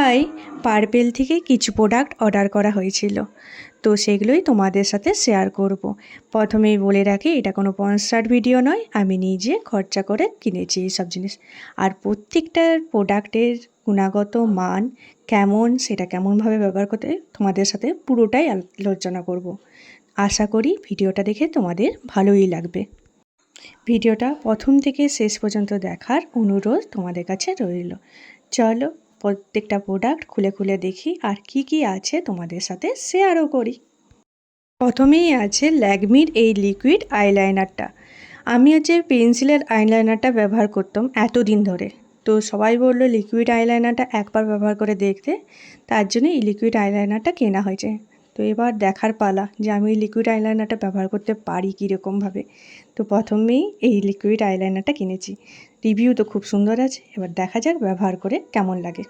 তাই পার্পেল থেকে কিছু প্রোডাক্ট অর্ডার করা হয়েছিল, তো সেগুলোই তোমাদের সাথে শেয়ার করব। প্রথমেই বলে রাখি, এটা কোনো স্পন্সর্ড ভিডিও নয়, আমি নিজে খরচা করে কিনেছি এইসব জিনিস। আর প্রত্যেকটা প্রোডাক্টের গুণগত মান কেমন, সেটা কেমনভাবে ব্যবহার করতে তোমাদের সাথে পুরোটাই আলোচনা করব। আশা করি ভিডিওটা দেখে তোমাদের ভালোই লাগবে। ভিডিওটা প্রথম থেকে শেষ পর্যন্ত দেখার অনুরোধ তোমাদের কাছে রইল। চলো প্রত্যেকটা প্রোডাক্ট খুলে খুলে দেখি আর কি কি আছে তোমাদের সাথে শেয়ারও করি। প্রথমেই আছে ল্যাকমির এই লিকুইড আইলাইনারটা। আমি পেন্সিলের আইলাইনারটা ব্যবহার করতাম এতদিন ধরে, তো সবাই বললো লিকুইড আইলাইনারটা একবার ব্যবহার করে দেখতে, তার জন্য এই লিকুইড আইলাইনারটা কেনা হয়েছে। তো এবার দেখার পালা যে আমি লিকুইড আইলাইনারটা ব্যবহার করতে পারি কীরকমভাবে। তো প্রথমেই এই লিকুইড আইলাইনারটা কিনেছি, রিভিউ তো খুব সুন্দর আছে, এবার দেখা যাক ব্যবহার করে কেমন লাগে।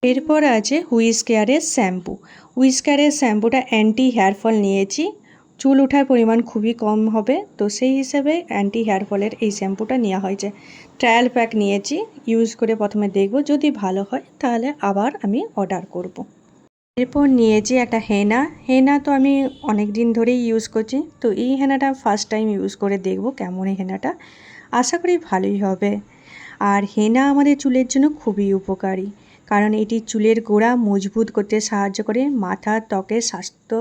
এরপর আছে হুইস কেয়ারের শ্যাম্পু। হুইস কেয়ারের শ্যাম্পুটা অ্যান্টি হেয়ার ফল নিয়েছি, চুল ওঠার পরিমাণ খুবই কম হবে, তো সেই হিসেবে অ্যান্টি হেয়ার ফলের এই শ্যাম্পুটা নেওয়া হয়েছে। ট্রায়াল প্যাক নিয়েছি, ইউজ করে প্রথমে দেখব, যদি ভালো হয় তাহলে আবার আমি অর্ডার করব। এরপর নিয়েছি একটা হেনা তো আমি অনেক দিন ধরেই ইউজ করছি, তো এই হেনাটা ফার্স্ট টাইম ইউজ করে দেখব কেমন এই হেনাটা, আশা করি ভালোই হবে। আর হেনা আমাদের চুলের জন্য খুবই উপকারী, কারণ এটি চুলের গোড়া মজবুত করতে সাহায্য করে, মাথা ত্বকের স্বাস্থ্য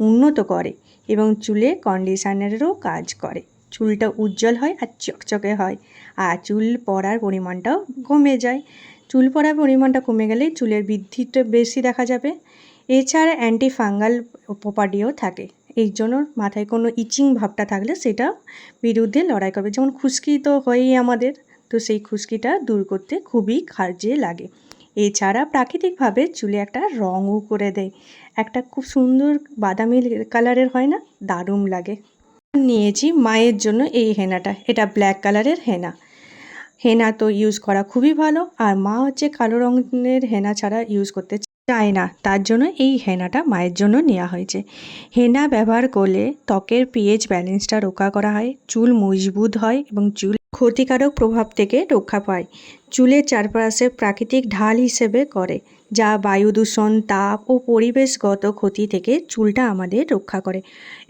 উন্নত করে এবং চুলে কন্ডিশনারেরও কাজ করে। চুলটা উজ্জ্বল হয় আর চকচকে হয়, আর চুল পড়ার পরিমাণটাও কমে যায়। চুল পড়ার পরিমাণটা কমে গেলে চুলের বৃদ্ধিটা বেশি দেখা যাবে। এছাড়া অ্যান্টি ফাঙ্গাল প্রপার্টিও থাকে, এই জন্য মাথায় কোনো ইচিং ভাবটা থাকলে সেটা বিরুদ্ধে লড়াই করবে। যেমন খুশকি তো হয়ই আমাদের, তো সেই খুশকিটা দূর করতে খুবই কাজে লাগে। এছাড়া প্রাকৃতিকভাবে চুলে একটা রঙও করে দেয়, একটা খুব সুন্দর বাদামি কালারের হয় না, দারুণ লাগে। নিয়েছি মায়ের জন্য এই হেনাটা, এটা ব্ল্যাক কালারের হেনা তো ইউজ করা খুবই ভালো, আর মা কালো রঙের হেনা ছাড়া ইউজ করতে চায় না, তার জন্য এই হেনাটা মায়ের জন্য নেওয়া হয়েছে। হেনা ব্যবহার করলে ত্বকের পিএইচ ব্যালেন্সটা রক্ষা করা হয়, চুল মজবুত হয় এবং চুল ক্ষতিকারক প্রভাব থেকে রক্ষা পায়। চুলের চারপাশে প্রাকৃতিক ঢাল হিসেবে করে, যা বায়ু দূষণ, তাপ ও পরিবেশগত ক্ষতি থেকে চুলটা আমাদের রক্ষা করে,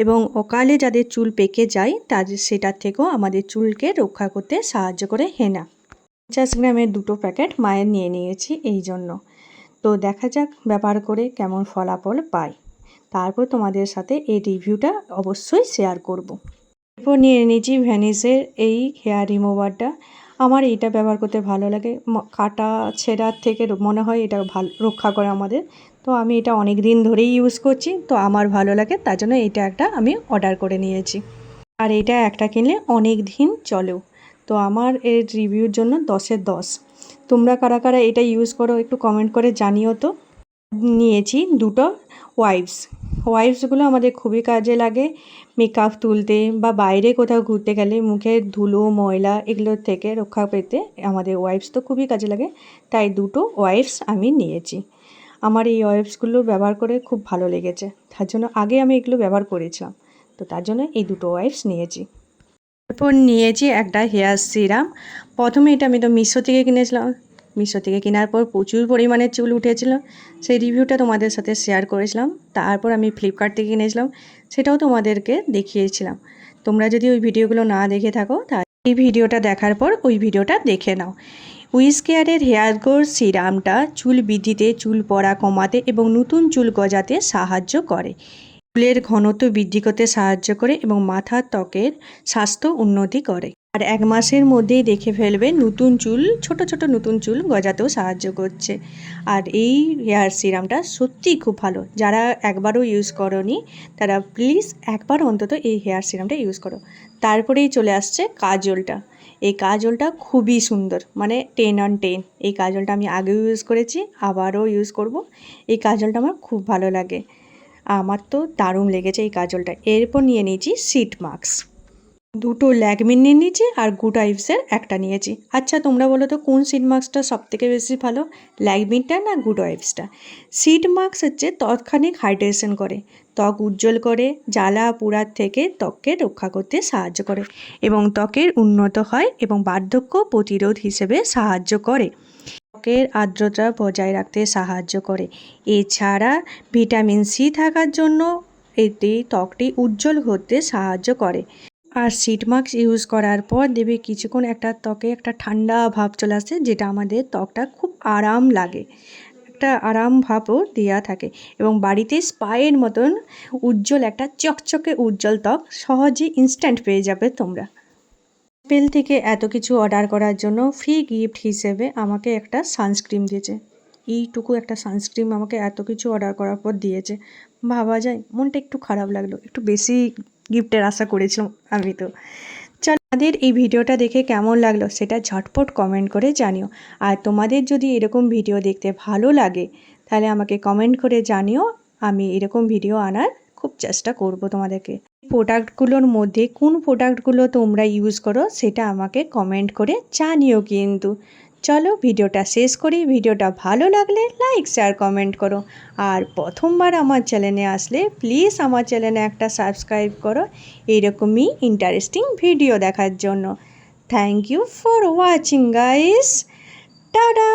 এবং অকালে যাদের চুল পেকে যায় তাদের সেটার থেকেও আমাদের চুলকে রক্ষা করতে সাহায্য করে হেনা। 50 গ্রামের 2 প্যাকেট মায়ের নিয়ে নিয়েছি এই জন্য। তো দেখা যাক ব্যবহার করে কেমন ফলাফল পাই, তারপর তোমাদের সাথে এই রিভিউটা অবশ্যই শেয়ার করব। এরপর নিয়ে নিয়েছি ভ্যানিসের এই হেয়ার রিমুভারটা। আমার এইটা ব্যবহার করতে ভালো লাগে, কাটা ছেঁড়ার থেকে মনে হয় এটা ভালো রক্ষা করে আমাদের, তো আমি এটা অনেক দিন ধরেই ইউজ করছি, তো আমার ভালো লাগে, তার জন্য এটা একটা আমি অর্ডার করে নিয়েছি। আর এটা একটা কিনলে অনেক দিন চলেও, তো আমার এর রিভিউর জন্য 10-এর 10। তোমরা কারা কারা এটা ইউজ করো একটু কমেন্ট করে জানিও তো। নিয়েছি 2টো ওয়াইপসগুলো আমাদের খুবই কাজে লাগে মেকআপ তুলতে বা বাইরে কোথাও ঘুরতে গেলে মুখের ধুলো ময়লা এগুলোর থেকে রক্ষা পেতে আমাদের ওয়াইপস তো খুবই কাজে লাগে, তাই 2টো ওয়াইপস আমি নিয়েছি। আমার এই ওয়াইপসগুলো ব্যবহার করে খুব ভালো লেগেছে, তার জন্য আগে আমি এগুলো ব্যবহার করেছিলাম, তো তার জন্য এই 2টো ওয়াইপস নিয়েছি। এরপর নিয়েছি একটা হেয়ার সিরাম। প্রথমে এটা আমি তো মিশো থেকে কিনেছিলাম, মিশো থেকে কেনার পর প্রচুর পরিমাণে চুল উঠেছিল, সেই রিভিউটা তোমাদের সাথে শেয়ার করেছিলাম। তারপর আমি ফ্লিপকার্ট থেকে কিনেছিলাম, সেটাও তোমাদেরকে দেখিয়েছিলাম। তোমরা যদি ওই ভিডিওগুলো না দেখে থাকো তাহলে এই ভিডিওটা দেখার পর ওই ভিডিওটা দেখে নাও। হুইস কেয়ারের হেয়ার গ্রোথ সিরামটা চুল বৃদ্ধিতে, চুল পড়া কমাতে এবং নতুন চুল গজাতে সাহায্য করে, চুলের ঘনত্ব বৃদ্ধি করতে সাহায্য করে এবং মাথার ত্বকের স্বাস্থ্য উন্নতি করে। আর 1 মাসের মধ্যেই দেখে ফেলবে নতুন চুল, ছোট ছোট নতুন চুল গজাতেও সাহায্য করছে। আর এই হেয়ার সিরামটা সত্যিই খুব ভালো, যারা একবারও ইউজ করোনি তারা প্লিজ একবার অন্তত এই হেয়ার সিরামটা ইউজ করো। তারপরেই চলে আসছে কাজলটা। এই কাজলটা খুবই সুন্দর, মানে 10 on 10। এই কাজলটা আমি আগেও ইউজ করেছি, আবারও ইউজ করব। এই কাজলটা আমার খুব ভালো লাগে, আমার তো দারুণ লেগেছে এই কাজলটা। এরপর নিয়ে নিয়েছি সিট মাস্ক, 2টো ল্যাকমির নিয়ে নিয়েছি আর গুড ওয়াইফসের একটা নিয়েছি। আচ্ছা তোমরা বলো তো কোন সিট মাস্কটা সবথেকে বেশি ভালো, ল্যাকমিরটা না গুড ওয়াইফসটা? সিট মাস্ক তৎক্ষণিক হাইড্রেশন করে, ত্বক উজ্জ্বল করে, জ্বালা পোড়ার থেকে ত্বককে রক্ষা করতে সাহায্য করে এবং ত্বকের উন্নত হয় এবং বার্ধক্য প্রতিরোধ হিসেবে সাহায্য করে। ত্বকের আর্দ্রতা বজায় রাখতে সাহায্য করে। এছাড়া ভিটামিন সি থাকার জন্য এটি ত্বকটি উজ্জ্বল হতে সাহায্য করে। আর শিট মাস্ক ইউজ করার পর দেবে কিছুক্ষণ একটা ত্বকে একটা ঠান্ডা ভাব চলে আসে, যেটা আমাদের ত্বকটা খুব আরাম লাগে, একটা আরাম ভাবও দেওয়া থাকে এবং বাড়িতে স্পায়ের মতন উজ্জ্বল একটা চকচকে উজ্জ্বল ত্বক সহজে ইনস্ট্যান্ট পেয়ে যাবে তোমরা। অ্যাপেল থেকে এত কিছু অর্ডার করার জন্য ফ্রি গিফট হিসেবে আমাকে একটা সানস্ক্রিন দিয়েছে। এইটুকু একটা সানস্ক্রিন আমাকে এত কিছু অর্ডার করার পর দিয়েছে, ভাবা যায়। মনটা একটু খারাপ লাগলো, একটু বেশি গিফটের আশা করেছিলাম আমি। তো চল, তোমাদের এই ভিডিওটা দেখে কেমন লাগলো সেটা ঝটপট কমেন্ট করে জানিও। আর তোমাদের যদি এরকম ভিডিও দেখতে ভালো লাগে তাহলে আমাকে কমেন্ট করে জানিও, আমি এরকম ভিডিও আনার খুব চেষ্টা করব তোমাদেরকে। প্রোডাক্টগুলোর মধ্যে কোন প্রোডাক্টগুলো তোমরা ইউজ করো সেটা আমাকে কমেন্ট করে জানিও কিন্তু। চলো ভিডিওটা শেষ করি। ভিডিওটা ভালো লাগলে লাইক শেয়ার কমেন্ট করো। আর প্রথমবার আমার চ্যানেলে আসলে প্লিজ আমার চ্যানেলে একটা সাবস্ক্রাইব করো এইরকমই ইন্টারেস্টিং ভিডিও দেখার জন্য। Thank you for watching guys. Tata.